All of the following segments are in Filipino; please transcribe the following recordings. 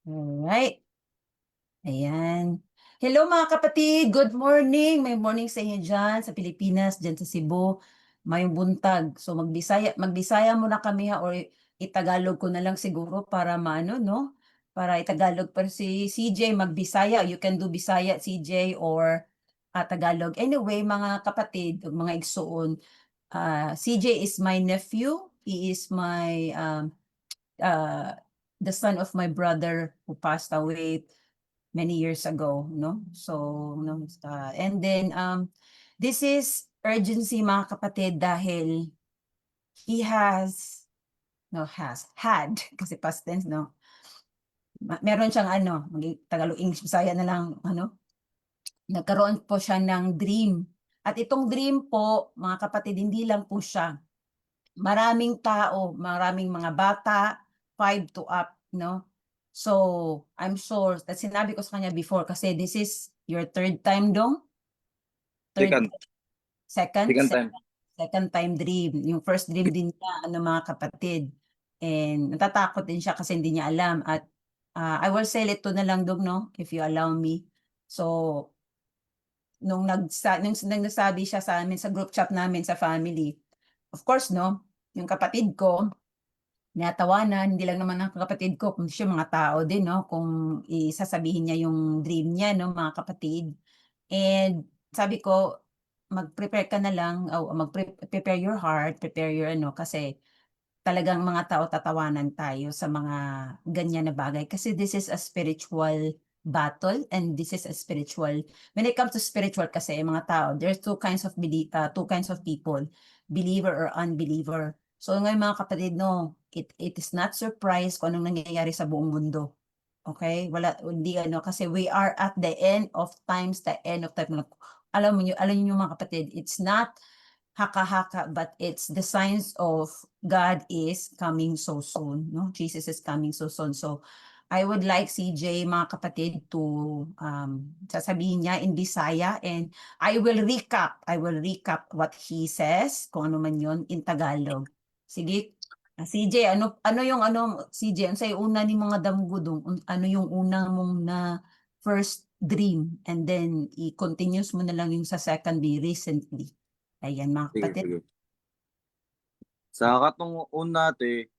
Alright. Ayan. Hello mga kapatid, good morning. May morning sa inyo dyan sa Pilipinas, dyan sa Cebu. Mayong buntag. So magbisaya muna kami ha, or itagalog ko na lang siguro para maano, no? Para itagalog para si CJ magbisaya. You can do Bisaya CJ or Tagalog. Anyway, mga kapatid, mga igsoon, CJ is my nephew. He is my uh, the son of my brother who passed away many years ago, no? So, no, and then this is urgency mga kapatid dahil he has had kasi past tense, no? Meron siyang Tagalog English Bisaya na lang, nagkaroon po siya ng dream. At itong dream po, mga kapatid, hindi lang po siya. Maraming tao, maraming mga bata, 5 to up, no? So, I'm sure, that sinabi ko sa kanya before, kasi this is your third time dong? Third, Second, second, second time. second time dream. Yung first dream din niya, mga kapatid. And natatakot din siya kasi hindi niya alam. At I will say it to na lang dong, no? If you allow me. So, nung nagsabi siya sa amin, sa group chat namin, sa family, of course, no? Yung kapatid ko, natawanan, hindi lang naman ang kapatid ko, kundi siya mga tao din, no? Kung isasabihin niya yung dream niya, no, mga kapatid. And sabi ko, mag-prepare ka na lang, prepare your heart, prepare your kasi talagang mga tao tatawanan tayo sa mga ganyan na bagay. Kasi this is a spiritual battle and this is a spiritual, when it comes to spiritual kasi, mga tao, there's two kinds of people, believer or unbeliever. So ngayon mga kapatid, no, it is not surprise kung anong nangyayari sa buong mundo. Okay? Hindi kasi we are at the end of times, the end of time. Alam niyo mga kapatid, it's not haka-haka, but it's the signs of God is coming so soon, no? Jesus is coming so soon. So, I would like CJ, mga kapatid, to sasabihin niya in Bisaya, and I will recap what he says, kung ano man yun, in Tagalog. Sige, CJ, CJ, ang sa'yo una ni mga damgudong, ano yung unang mong na first dream, and then i-continues mo na lang yung sa second day recently. Ayan mga Sige, kapatid. sige. Sa katong una te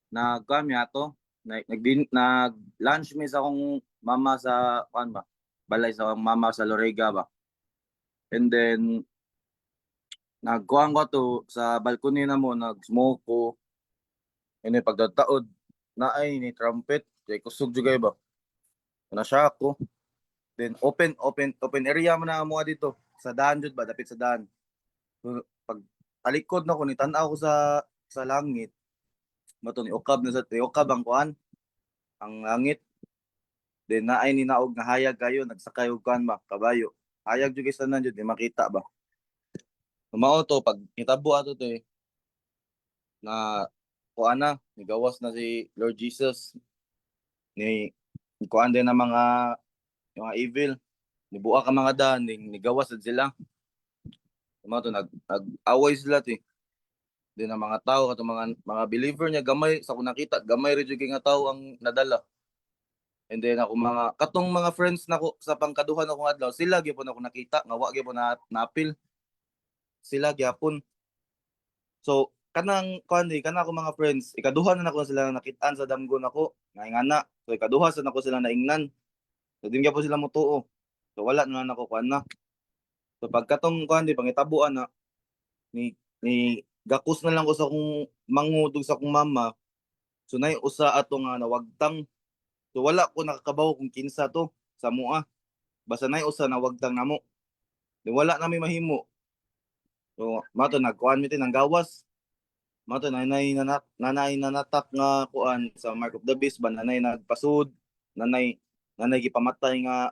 nagkami ato nag-lunch mi sa akong mama sa kuan ba? Balay sa akong mama sa Lorega ba. And then nagkuhan ko to sa balcony na mo nag-smoke ko. And then pagkataod na ay ni trumpet kay kusog jugay ba. Na siya ako. Then open area mo na mo dito sa daan jud ba dapit sa daan. So, pag talikod na ko ni tan-aw ko sa langit. Mato ni ukab na sa ukab ang kuan ang langit. Then naay ni naog nga hayag kayo nagsakay og kuan ba kabayo. Hayag jud sa nan jud di makita ba. Mao to pag hitabo ato to na kuan na nigawas na si Lord Jesus ni kuan din ang mga evil nibuak ang mga daan nigawas na sila. Mao to nag-away sila ti. Din ang mga tao kato mga believer niya gamay sa ko nakita gamay rin jud nga tao ang nadala. And then ako katong mga friends nako sa pangkaduhan ako adlaw sila gyapon ako nakita nga wa gyapon na napil sila gyapon. So kanang kana ako mga friends ikaduha na nako sila nakitaan sa damgo nako naingana. So ikaduha sa nako sila naingnan. So din gyapon sila motuo. So wala na nako kuan na. So pagkatong pangitabuan na ni gakus na lang ko sa akong mangudog sa akong mama. So nay usa ato nga nawagtang. So wala ko nakakabaw kung kinsa to sa mua. Basta nay usa na wagtang namo. Di wala na may mahimo. So mato nagkuan mi ng gawas. Mato nanay nanatak nga kuan sa Mark of the Beast ba nanay nagpasud, nanay gipamatay nga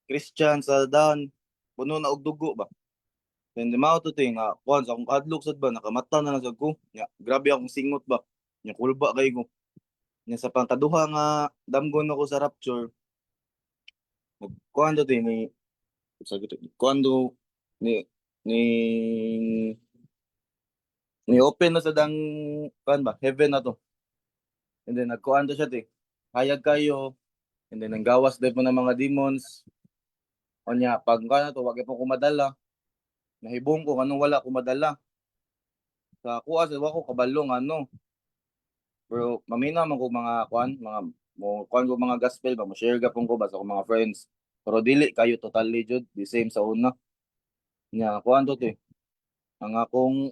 Christian sa daan. Puno na og dugo ba. Then di mao to nga kuan sa akong kadlok sad ba nakamata na lang ko. Ya, grabe akong singot ba. Nya kulba kay ko. Nya sa pangkaduha nga damgon ako sa rapture. Kuan to ni kuando ni ni open na sa dang kan ba heaven na to. And then nagkuan to siya hayag kayo, and then nanggawas din po ng mga demons. O niya, pag kano to, wag po kumadala. Nahibong ko, anong wala kumadala. Sa kuha, sa ko kabalong, ano. Pero mamina man ko mga kuan, mo kuan ko mga gospel ba mo share gapon ko basta ko mga friends. Pero dili kayo totally jud the same sa una. Nya kuan to te. Ang akong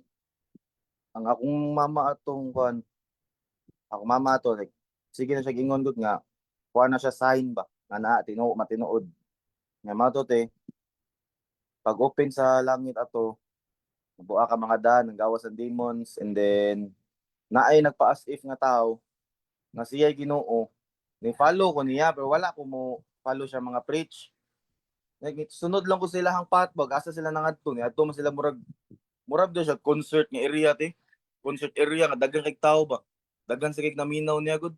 ang akong mama atong kuan, ako mama ato like sige na siya gingon gud nga kuan na siya sign ba nga naa tinuod matinuod. Nya mao to te, pag open sa langit ato, buha ka mga daan, ang gawas ng demons, and then naay nagpa-as if nga tao nga siya Ginoo. Ni follow ko niya pero wala ko mo follow siya mga preach. Like, sunod lang ko sila hang patbag asa sila nangadto ni adto man sila murag daw siya concert nga area te. Concert area nga daghan kay tao ba. Daghan sa kay naminaw niya gud.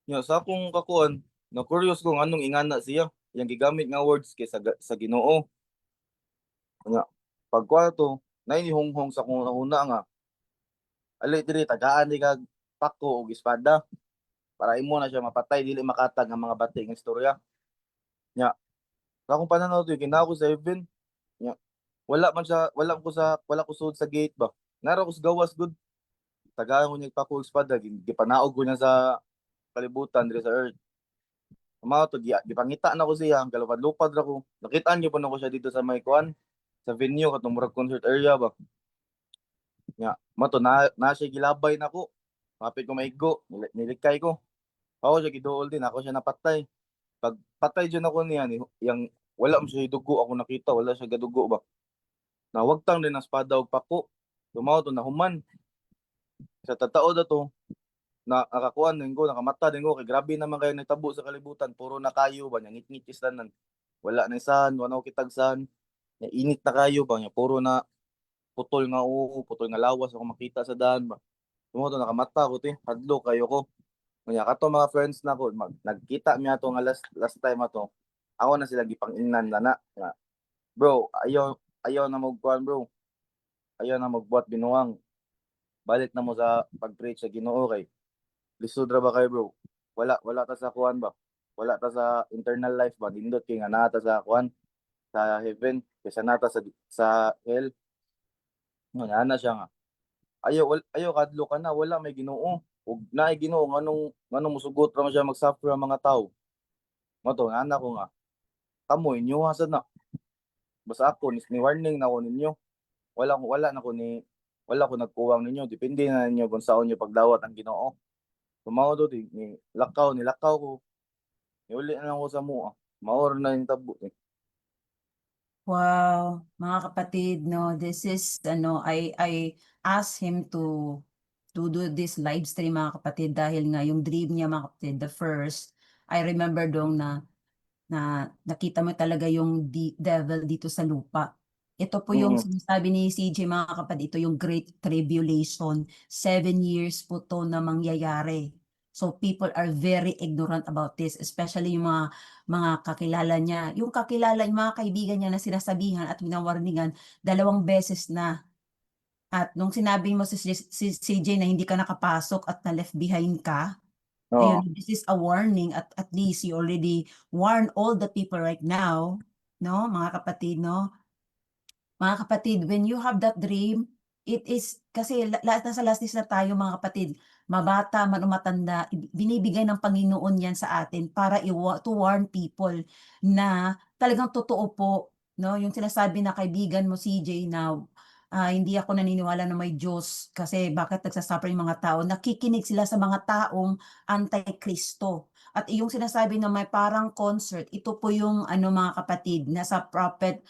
Nya sa akong kakuan, na curious ko anong ingana siya. Yang gigamit nga words kay sa Ginoo. Nya pag to, nay ni honghong sa kung una nga ali diri tagaan di kag pako og espada para imo na siya mapatay dili makatag ang mga bati nga istorya. Nya sa akong pananaw to ginawa ko sa heaven. Nya wala ko sud sa gate ba. Nara ko sa gawas gud. Tagaan ko niya pako og espada gipanaog ko niya sa kalibutan diri sa earth. Mao to gipangita na ko siya kalupad-lupad ra ko. Nakita niyo pa na ko siya dito sa may kuan sa venue katong murag concert area ba. Nya mato na siya gilabay nako. Kapit ko maigo, nilikay ko. Ako siya giduol din, ako siya napatay. Pag patay dyan ako niya, yang wala mo siya dugo, ako nakita, wala siya gadugo ba. Nawagtang din ang espada og pako. Tumaw to na human. Sa tatao da to, na nakakuan din ko, nakamata din ko, kay grabe naman kayo nagtabo sa kalibutan, puro na kayo ba, ngit-ngit istanan. Wala na isan, wala ko kitagsan. Init na kayo ba, puro na putol nga uo, putol nga lawas ako makita sa daan ba. Tumaw to nakamata ko te, hadlo kayo ko. Kanya kato mga friends na ko nagkita mi ato nga last time ato. Ako na sila gipang-ingnan na nga. Bro, ayaw na magkuan bro. Ayaw na magbuhat binuang. Balik na mo sa pag-preach sa Ginoo kay lisod ra ba kay bro? Wala ta sa kuan ba? Wala ta sa internal life ba? Nindot kay nga naa ta sa kuan sa heaven kaysa nata sa hell. Nga na siya nga. Ayaw kadlo ka na wala may Ginoo. Ug naay Ginoo nganong musugot ra man siya magsuffer ang mga tao. Moto nga ana ko nga. Kamo inyo hasad na. Basta ako ni warning na ko ninyo. Wala ko nagkuwang ninyo. Depende na ninyo kung saan nyo pagdawat ang Ginoo. Tumaw do nilakaw ko. Niuli na lang ko sa mua. Maor na yung tabo. Wow, mga kapatid, no, this is I asked him to do this live stream, mga kapatid, dahil nga yung dream niya, mga kapatid, the first, I remember dong na nakita mo talaga yung devil dito sa lupa. Ito po yung Mm. sinasabi ni CJ, mga kapatid, ito yung Great Tribulation. 7 years po to na mangyayari. So people are very ignorant about this, especially yung mga kakilala niya. Yung mga kaibigan niya na sinasabihan at winawarningan 2 beses na. At nung sinabi mo si CJ na hindi ka nakapasok at na left behind ka, ayun, Oo. this is a warning, at least you already warn all the people right now, no, mga kapatid, no? Mga kapatid, when you have that dream, it is kasi lahat nasa last days na tayo, mga kapatid. Mabata man o matanda, binibigay ng Panginoon 'yan sa atin para to warn people na talagang totoo po, no, yung sinasabi na kaibigan mo CJ na, hindi ako naniniwala na may Diyos kasi bakit nagsa yung mga tao. Nakikinig sila sa mga taong anti-Kristo. At yung sinasabi na may parang concert, ito po yung ano, mga kapatid, nasa prophet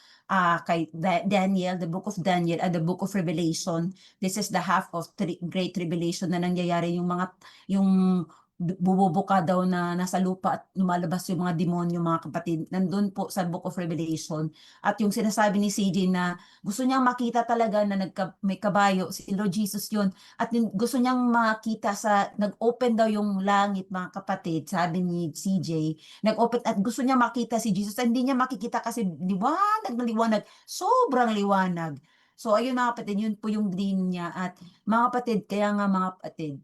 kay Daniel, the book of Daniel at the book of Revelation. This is the half of Great Tribulation na nangyayari, yung bububuka daw na nasa lupa at lumalabas yung mga demonyo, mga kapatid. Nandun po sa book of Revelation. At yung sinasabi ni CJ na gusto niyang makita talaga na may kabayo, si Lord Jesus yun. At gusto niyang makita nag-open daw yung langit, mga kapatid, sabi ni CJ. Nag-open at gusto niya makita si Jesus. Hindi niya makikita kasi liwanag na liwanag, sobrang liwanag. So ayun, mga kapatid, yun po yung dream niya. At mga kapatid, kaya nga, mga kapatid,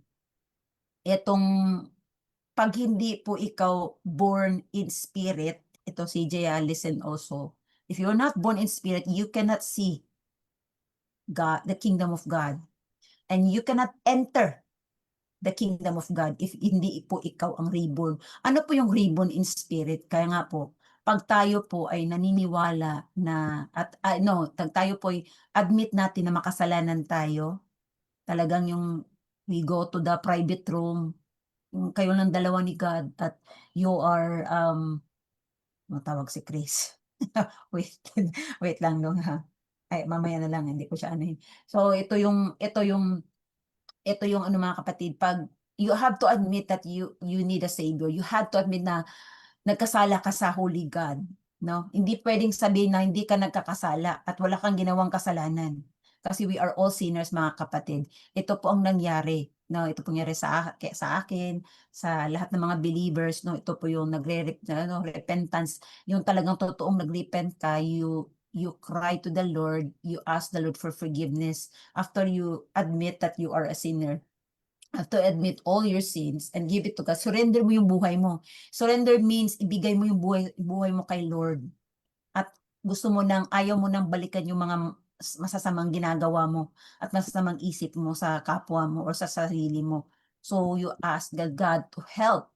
etong pag hindi po ikaw born in spirit, ito CJ, listen also, if you're not born in spirit, you cannot see God, the kingdom of God, and you cannot enter the kingdom of God if hindi po ikaw ang reborn. Ano po yung reborn in spirit? Kaya nga po, pag tayo po ay naniniwala na, at tayo po ay admit natin na makasalanan tayo, talagang yung we go to the private room, yung kayo lang dalawa ni God, at you are, matawag si Chris. Wait, wait lang dong ha. Ay, mamaya na lang, hindi ko siya ano. So, ito yung ano mga kapatid, pag you have to admit that you need a savior. You have to admit na nagkasala ka sa Holy God, no? Hindi pwedeng sabihin na hindi ka nagkakasala at wala kang ginawang kasalanan. Kasi we are all sinners mga kapatid. Ito po ang nangyari, no? Ito po nangyari sa akin, sa lahat ng mga believers, no? Ito po yung repentance, yung talagang totoong nagrepent ka, you cry to the Lord, you ask the Lord for forgiveness after you admit that you are a sinner. Have to admit all your sins and give it to God. Surrender mo yung buhay mo. Surrender means ibigay mo yung buhay mo kay Lord. At gusto mo nang, ayaw mo nang balikan yung mga masasamang ginagawa mo at masasamang isip mo sa kapwa mo or sa sarili mo. So you ask God to help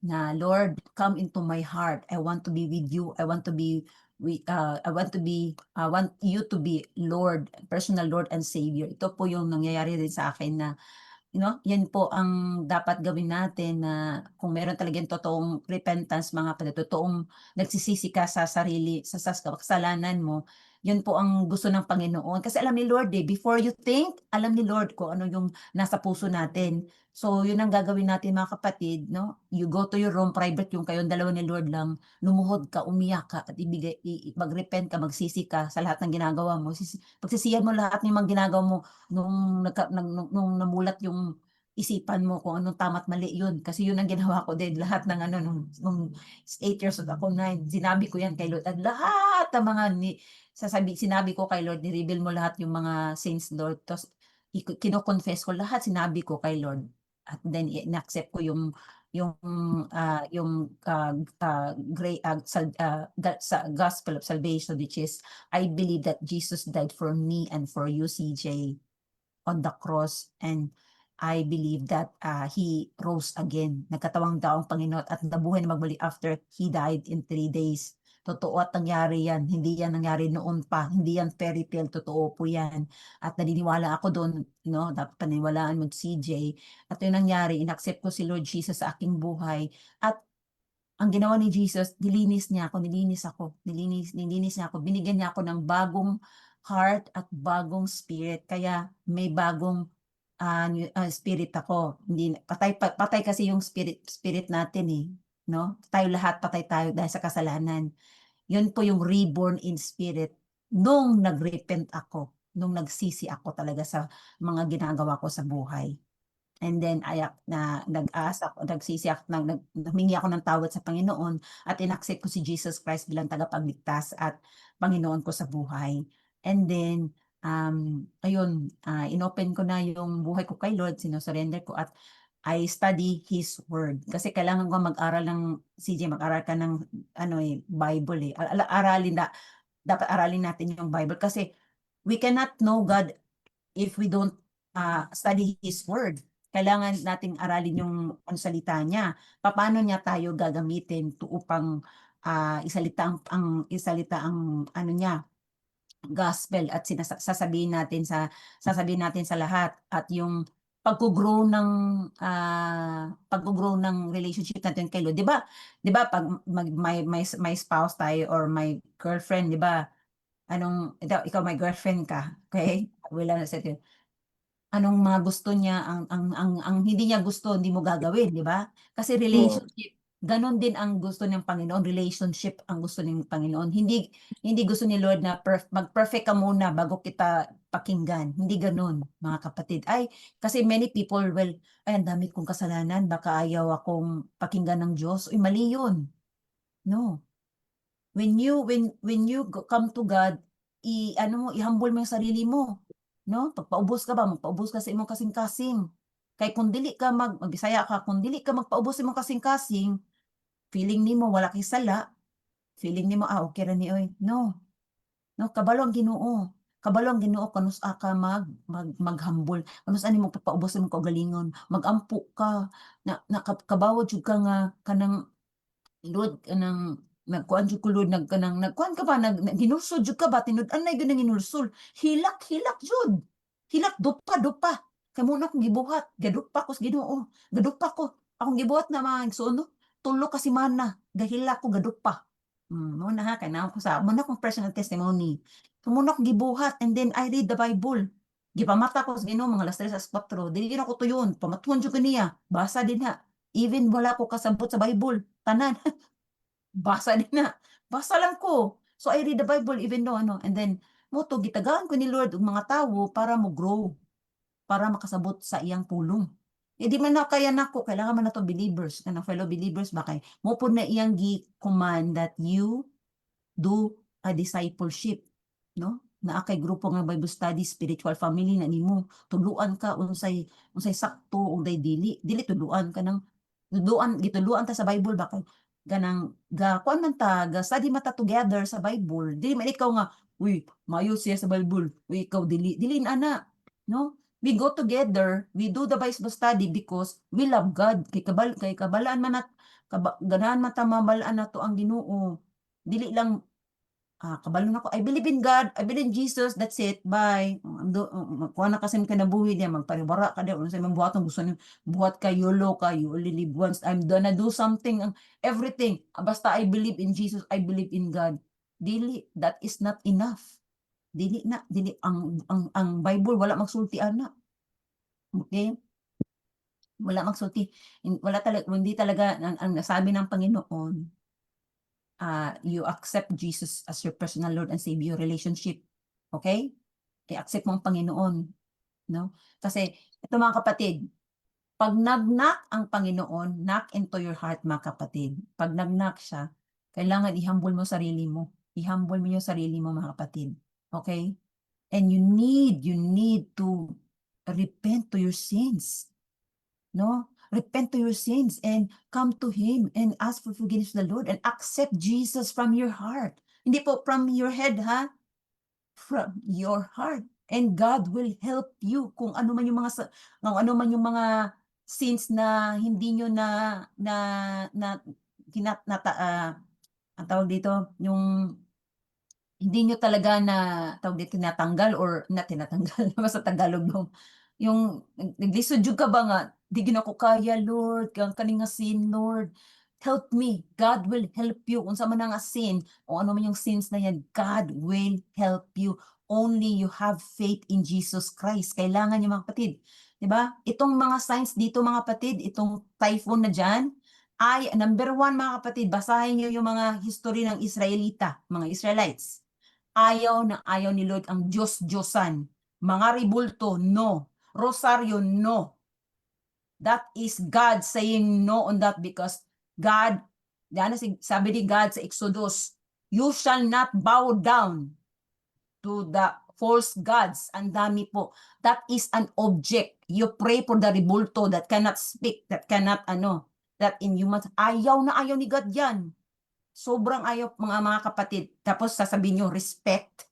na, Lord, come into my heart. I want to be with you. I want you to be Lord, personal Lord and Savior. Ito po yung nangyayari din sa akin na, yan po ang dapat gawin natin, na kung meron talagang totoong repentance mga kapatid, totoong nagsisisi ka sa sarili, sa kasalanan mo, yun po ang gusto ng Panginoon. Kasi alam ni Lord before you think, alam ni Lord kung ano yung nasa puso natin. So yun ang gagawin natin mga kapatid, no? You go to your room, private yung kayong dalawa ni Lord lang, lumuhod ka, umiyak ka, at mag-repent ka, magsisi ka sa lahat ng ginagawa mo. Pagsisihan mo lahat ng mga ginagawa mo, nung namulat yung isipan mo kung anong tama't mali yun. Kasi yun ang ginawa ko din. Lahat ng nung 8 years old ako, 9, sinabi ko yan kay Lord. At lahat ng mga sinabi ko kay Lord, ni-reveal mo lahat yung mga sins, Lord. Tapos, kino-confess ko lahat, sinabi ko kay Lord. At then, in-accept ko yung sa gospel of salvation, which is, I believe that Jesus died for me and for you, CJ, on the cross, and I believe that he rose again. Nagkatawang daw ang Panginoon at nabuhay na magbalik after he died in 3 days. Totoo at nangyari yan. Hindi yan nangyari noon pa. Hindi yan fairy tale. Totoo po yan. At naniniwala ako doon, dapat paniniwalaan mo, CJ. At yung nangyari, inaccept ko si Lord Jesus sa aking buhay. At ang ginawa ni Jesus, nilinis niya ako, nilinis niya ako, binigyan niya ako ng bagong heart at bagong spirit. Kaya may bagong spirit ako. Hindi patay kasi yung spirit natin no? Tayo lahat patay tayo dahil sa kasalanan. Yun po yung reborn in spirit nung nagrepent ako, nung nagsisi ako talaga sa mga ginagawa ko sa buhay. And then nag-ask ako, nagsisi ako, humingi ako ng tawad sa Panginoon at inaccept ko si Jesus Christ bilang tagapagligtas at Panginoon ko sa buhay. And then ayun, inopen ko na yung buhay ko kay Lord, sinosurrender ko at I study His Word. Kasi kailangan ko mag-aral ng, CJ, mag-aral ka ng Bible dapat aralin natin yung Bible kasi we cannot know God if we don't study His Word. Kailangan nating aralin yung salita niya. Paano niya tayo gagamitin upang isalita ang ano niya, gospel, at sasabihin natin sa lahat, at yung pag-grow ng relationship natin kay Lord. 'Di ba? 'Di ba pag may spouse tayo or may girlfriend, 'di ba? Ikaw may girlfriend ka, okay? Wala na sa anong mga gusto niya, ang hindi niya gusto, hindi mo gagawin, di ba? Kasi Oo. relationship, ganon din ang gusto ng Panginoon, relationship ang gusto ng Panginoon. Hindi gusto ni Lord na mag-perfect ka muna bago kita pakinggan. Hindi ganon, mga kapatid. Kasi many people ang dami kong kasalanan, baka ayaw akong pakinggan ng Diyos. Mali yun. No. When you come to God, ihumble mo yung sarili mo, no? Magpaubos ka sa imong kasing-kasing. Kay kung dili ka Magbisaya ka, kung dili ka magpaubos sa imong kasing-kasing, feeling nimo wala kay sala, feeling nimo, okay ra ni oy. No, no, kabalo ang Ginoo. Kabalo ang Ginoo kanus-a ka maghambol. Kanus-a nimo papaubos sa imong kaugalingon, magampo ka, kabawod jud ka nga kanang Lord kanang nagkuan jud ko Lord nagkuan ka ba ginulsol jud ka ba tinud-an na gyud ang ginulsol. Hilak jud. Hilak dupa. Kay muna akong gibuhat, gadupa ko sa Ginoo. Gadupa ko. Akong gibuhat na mga igsuon tulo ka semana gahilak ko gadupa. Mao na ha kay naon ko sa muna akong personal testimony. So muna akong gibuhat and then I read the Bible. Gipamata ko sa Ginoo mga alas 3 alas 4. Dili gyud ako tuyon, pamatuhon jud ko niya. Basa din ha. Even wala ko kasabot sa Bible, tanan. Basa din na. Basa lang ko. So I read the Bible even though and then moto gitagaan ko ni Lord og mga tawo para mo grow, para makasabot sa iyang pulong. Di man na kaya nako, kailangan man nato believers, kanang fellow believers ba kay mo pud na iyang gi-command that you do a discipleship, no? Naa kay grupo nga Bible study, spiritual family na nimo. Tuluan ka unsay sakto, unsay dili tuluan ka nang gituluan ta sa Bible ba kay ganang kuan man ta ga study mata together sa Bible. Dili man ikaw nga, uy, maayo siya sa Bible. Uy, ikaw dili ana, no? We go together, we do the Bible study because we love God. Kay kabalaan man ganahan man ta mabalaan nato ang Ginoo. Dili lang kabalo na ko, I believe in God, I believe in Jesus, that's it, bye. Kuha na kasi kinabuhi niya, magparibara ka din, unsay man buhaton, gusto niyo, buhat ka, YOLO ka, you only live once, I'm gonna do something, everything, basta I believe in Jesus, I believe in God. Dili, that is not enough. Dili, ang Bible, wala magsulti, ana. Okay? Wala magsulti. Hindi talaga, ang nasabi ng Panginoon, you accept Jesus as your personal Lord and Savior relationship. Okay? I-accept mo ang Panginoon. No? Kasi, ito mga kapatid, pag nag-knock ang Panginoon, knock into your heart mga kapatid. Pag nag-knock siya, kailangan i-humble mo sarili mo. I-humble mo yung sarili mo mga kapatid. Okay? And you need to repent to your sins. No? Repent to your sins and come to Him and ask for forgiveness to the Lord and accept Jesus from your heart. Hindi po from your head, ha? From your heart. And God will help you kung ano man yung mga sins na hindi nyo ang tawag dito, yung hindi nyo talaga tawag dito, tinatanggal or na tinatanggal sa Tagalog yung naglisod jud ka ba nga di gyud ako kaya Lord kani nga sin Lord help me. God will help you unsa man nga sin o ano man yung sins na yan, God will help you. Only you have faith in Jesus Christ. Kailangan niyo mga kapatid, di ba? Itong mga signs dito mga kapatid, itong typhoon na diyan ay number 1 mga kapatid, basahin niyo yung mga history ng Israelita, mga Israelites. Ayaw na ayaw ni Lord ang Diyos-Diyosan. Mga ribulto, no. Rosaryo, no. That is God saying no on that because God, sabi ni God sa Exodus, you shall not bow down to the false gods. Ang dami po. That is an object. You pray for the ribulto that cannot speak, that cannot that inhuman. Ayaw na ayaw ni God yan. Sobrang ayaw mga kapatid. Tapos sasabihin nyo, respect.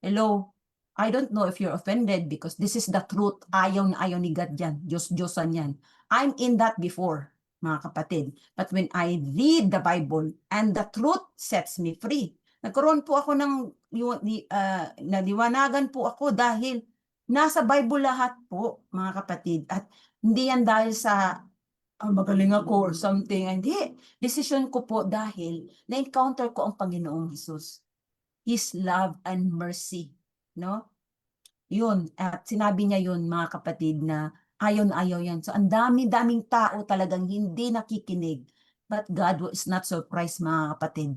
Hello? I don't know if you're offended because this is the truth. Ayaw na ayaw ni God yan. Diyos-Diyosan yan. I'm in that before, mga kapatid. But when I read the Bible and the truth sets me free. Nagkaroon po ako naliwanagan po ako dahil nasa Bible lahat po, mga kapatid. At hindi yan dahil sa magaling ako or something. Hindi. Decision ko po dahil na-encounter ko ang Panginoong Hesus. His love and mercy. No? Yun. At sinabi niya yun, mga kapatid, na ayaw na ayaw yan. So, ang daming tao talagang hindi nakikinig. But God is not surprised, mga kapatid.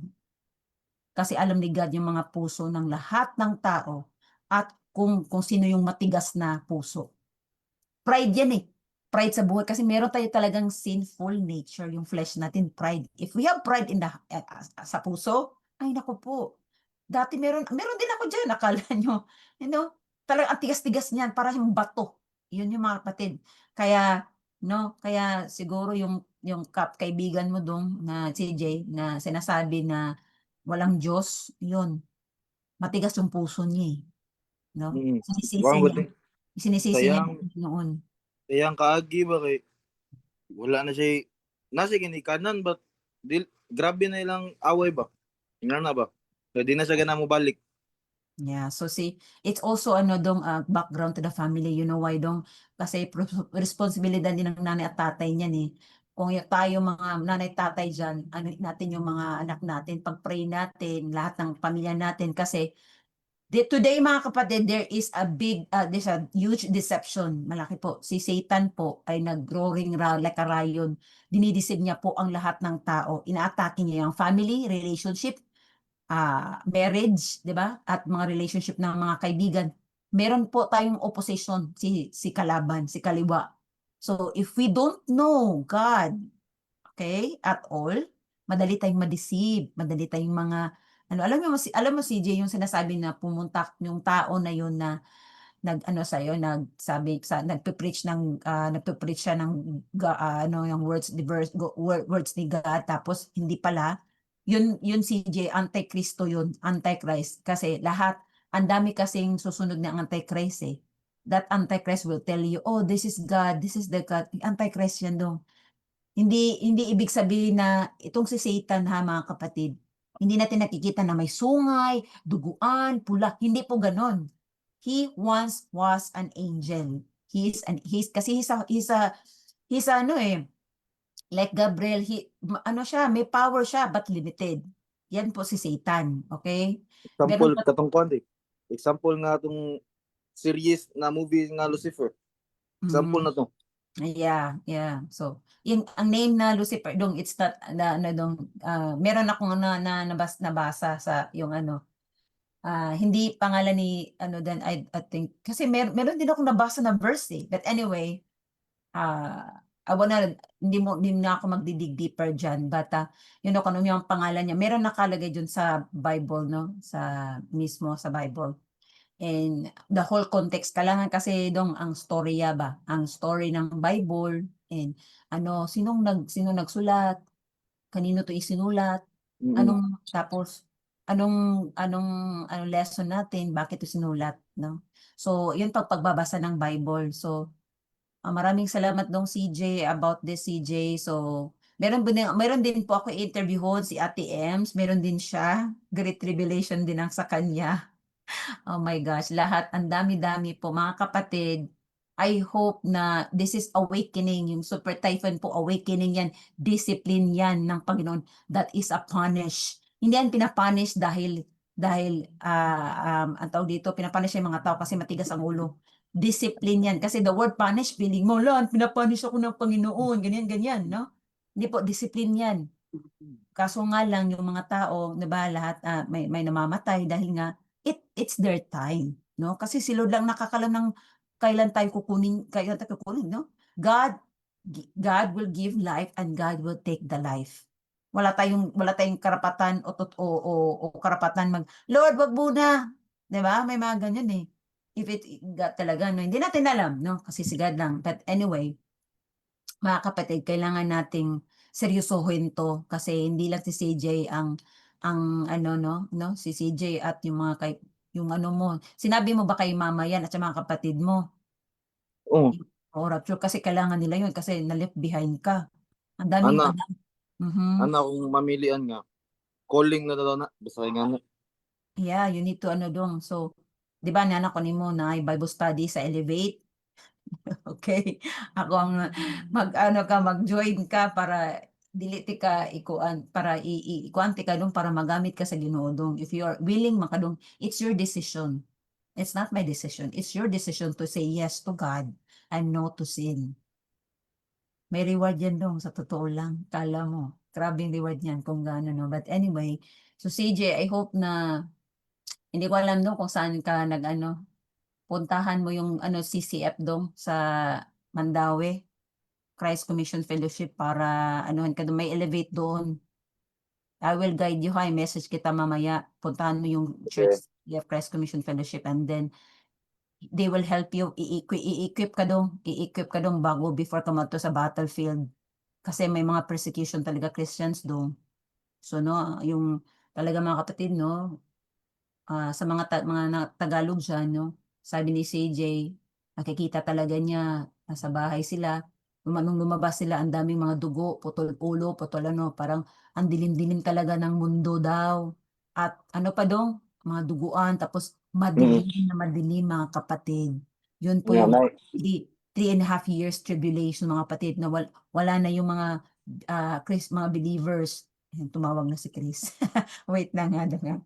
Kasi alam ni God yung mga puso ng lahat ng tao at kung sino yung matigas na puso. Pride yan eh. Pride sa buhay kasi meron tayo talagang sinful nature, yung flesh natin, pride. If we have pride in sa puso, ay naku po. Dati meron din ako dyan, akala nyo, talagang ang tigas-tigas niyan, para yung bato. Yun yung mga kapatid. Kaya, no, kaya siguro yung kaibigan mo dong na si Jay na sinasabi na walang Diyos, yun, matigas yung puso niya, eh, no? Mm. Sinisisi Wang niya, buti sinisisi niya sayang yung Panginoon. sayang kaagi ba kay wala na siya nasa ginikanan ba grabe na ilang away ba? Nga na ba? So, di na siya gana mo balik. Yeah, so see, it's also ano dong background to the family, you know why dong? Kasi responsibilidad din ng nanay at tatay niyan eh. Kung tayo mga nanay at tatay diyan, ano natin yung mga anak natin, pag-pray natin, lahat ng pamilya natin kasi today mga kapatid, there's a huge deception. Malaki po. Si Satan po ay nag-roaring like a lion. Dinideceive niya po ang lahat ng tao. Inaatake niya yung family, relationship, marriage, 'di ba? At mga relationship ng mga kaibigan. Meron po tayong opposition, si kalaban, si kaliwa. So if we don't know God, okay, at all, madali tayong ma-deceive, madali tayong mga ano, alam mo CJ yung sinasabi na pumunta yung tao na yun na nag-ano sa'yo, nagpe-preach siya ng ano, yung words ni God, tapos hindi pala. Yun CJ, antikristo yun, antichrist. Kasi lahat, ang dami kasing susunod ng antichrist eh. That antichrist will tell you, oh, this is God, this is the God. Antichrist yan dong. Hindi ibig sabihin na itong si Satan ha mga kapatid, hindi natin nakikita na may sungay, duguan, pula, hindi po gano'n. He once was an angel. He's ano eh, like Gabriel, ano siya, may power siya but limited. Yan po si Satan, okay? Meron Example pa katong kuan example nga tong series na movie nga Lucifer. Example mm, na to. yeah, yeah. So, yung ang name na Lucifer dong it's not na ano dong meron akong nabasa sa yung ano hindi pangalan ni ano din I think kasi meron din akong nabasa na verse eh. But anyway, I wanna hindi na ako magdidig deeper diyan but you know kung ano yung pangalan niya. Meron nakalagay dun sa Bible no, sa mismo sa Bible. And the whole context kailangan kasi dong ang storya ba, ang story ng Bible and ano sino nagsulat, kanino 'to isinulat, Mm. anong lesson natin, bakit 'to sinulat, 'no? So, 'yun pagbabasa ng Bible. So, maraming salamat dong CJ about this CJ. So, meron din po ako interviewon si Ate Ems, meron din siya, Great Revelation din ang sa kanya. Oh my gosh, lahat ang dami-dami po mga kapatid. I hope na this is awakening, yung super typhoon po awakening yan, discipline yan ng Panginoon. That is a punish. Hindi yan pinapunish dahil ang tawag dito, pinapunish yung mga tao kasi matigas ang ulo. Discipline yan. Kasi the word punish, feeling mo, lan, pinapunish ako ng Panginoon, ganyan, ganyan, no? Hindi po, discipline yan. Kaso nga lang yung mga tao, 'di ba, lahat may namamatay dahil nga it's their time, no? Kasi si Lord lang nakakalam ng kailan tayo kukunin, no? God will give life and God will take the life. Wala tayong karapatan o karapatan "Lord, wag muna." 'Di ba? May mga ganyan, eh. If God talaga 'no, hindi natin alam 'no, kasi si God lang. But anyway, mga kapatid, kailangan nating seryosohin 'to kasi hindi lang si CJ ang ano 'no, si CJ at yung mga yung ano mo, sinabi mo ba kay mama 'yan at sa mga kapatid mo? Oh, Oo, rapture kasi kailangan nila 'yun kasi na-left behind ka. ana Ang dami mhm. ana kung mamilian nga calling na daw na basta kay nga na. Yeah, you need to ano dong, so 'di ba nanak ko nimo na Bible study sa Elevate? Okay, ako ang mag-ano ka, mag-join ka para dili ti ka ikuan para ikuan ti ka dun para magamit ka sa Ginoo dong. If you are willing makadong, it's your decision. It's not my decision. It's your decision to say yes to God and no to sin. May reward yan dong sa totoo lang. Kala mo, grabeng reward yan kung gaano no. But anyway, so CJ, I hope na hindi ko alam no kung saan ka nag-ano, puntahan mo yung ano CCF dong sa Mandawi. Christ Commission Fellowship para anuhan ka dun, may Elevate doon. I will guide you ha, i-message kita mamaya. Puntahan mo yung Okay. church, yeah, Christ Commission Fellowship and then they will help you, i-equip ka dong bago before ka madto sa battlefield. Kasi may mga persecution talaga Christians dong. So no, yung talaga mga kapatid no, sa mga Tagalog diyan 'no, sabi ni CJ, nakikita talaga niya nasa bahay sila, nung lumabas sila ang daming mga dugo, putol ulo, putol ano, parang ang dilim-dilim talaga ng mundo daw. At ano pa dong, mga duguan tapos Mm. madilim na madilim mga kapatid. Yun po Yeah, yung may 3.5 years tribulation mga kapatid na wala na yung mga mga believers. Ayun, tumawag na si Chris. Wait lang nga lang.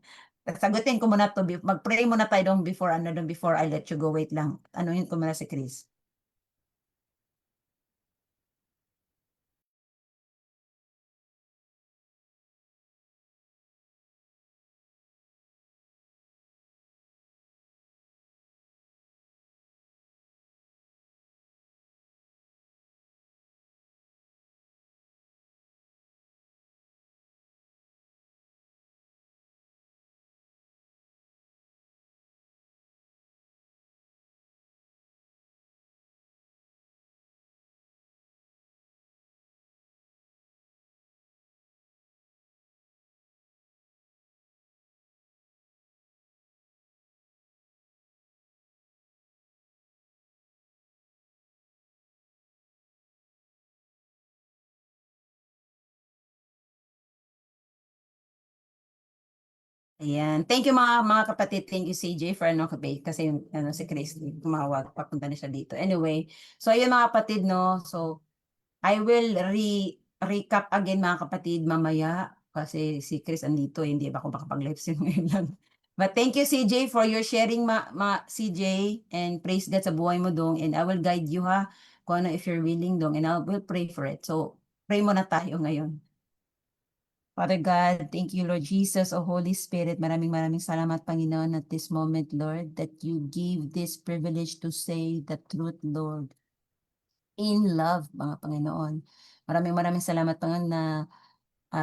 Sagutin ko muna 'to, mag-pray muna tayo dong before I let you go, wait lang. Anuhin ko muna si Chris. Ayan. Thank you mga kapatid. Thank you CJ for ano kasi yung ano si Chris tumawag papunta na siya dito. Anyway, so ayun mga kapatid no. So I will recap again mga kapatid mamaya kasi si Chris andito, hindi ba ako makapag-live stream ngayon lang. But thank you CJ for your sharing CJ, and praise God sa buhay mo dong, and I will guide you ha kung ano if you're willing dong, and I will pray for it. So pray muna tayo ngayon. Father God, thank you, Lord Jesus, O Holy Spirit. Maraming salamat, Panginoon, at this moment, Lord, that you give this privilege to say the truth, Lord, in love, mga Panginoon. Maraming salamat, Panginoon, na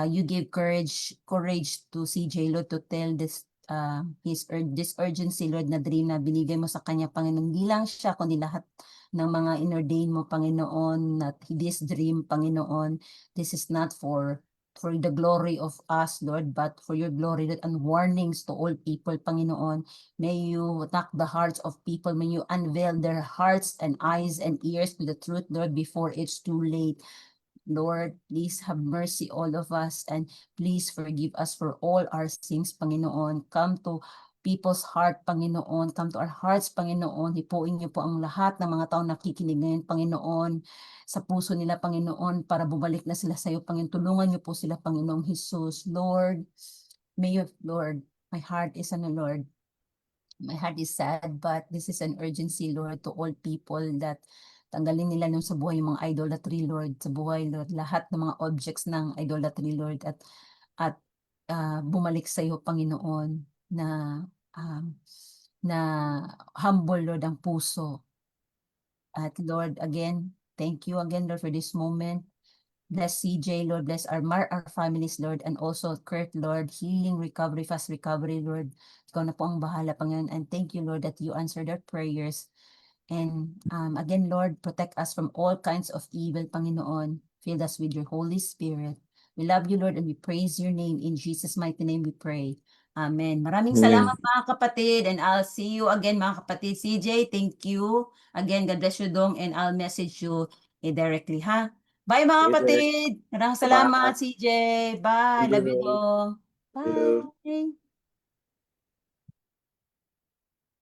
you give courage to CJ, Lord, to tell this urgency, Lord, na dream na binigay mo sa kanya, Panginoon. Hindi lang siya, kundi lahat ng mga inordain mo, Panginoon, that this dream, Panginoon, this is not for the glory of us, Lord, but for your glory and warnings to all people, Panginoon. May you knock the hearts of people. May you unveil their hearts and eyes and ears to the truth, Lord, before it's too late. Lord, please have mercy all of us, and please forgive us for all our sins, Panginoon. Come to people's heart, Panginoon. Come to our hearts, Panginoon. Hipuin niyo po ang lahat ng mga taong nakikinig ngayon, Panginoon, sa puso nila, Panginoon, para bumalik na sila sa iyo, Panginoon. Tulungan niyo po sila, Panginoong Jesus. Lord, may you, Lord, my heart is Lord, my heart is sad, but this is an urgency, Lord, to all people that tanggalin nila nung sa buhay yung mga idolatry, Lord, sa buhay, Lord, lahat ng mga objects ng idolatry, Lord, at bumalik sa iyo, Panginoon, um, na humble, Lord, ang puso. At Lord, again, thank you again, Lord, for this moment. Bless CJ, Lord. Bless our families, Lord. And also Kurt, Lord. Healing, recovery, fast recovery, Lord. Ikaw na po ang bahala, Panginoon. And thank you, Lord, that you answered our prayers. And again, Lord, protect us from all kinds of evil, Panginoon. Fill us with your Holy Spirit. We love you, Lord, and we praise your name. In Jesus' mighty name we pray. Amen. Maraming Amen. salamat mga kapatid, and I'll see you again mga kapatid. CJ, thank you. Again, God bless you dong, and I'll message you directly ha. Bye mga kapatid. Maraming salamat Bye. CJ. Bye. Thank Love you you. dong. Thank you. Bye.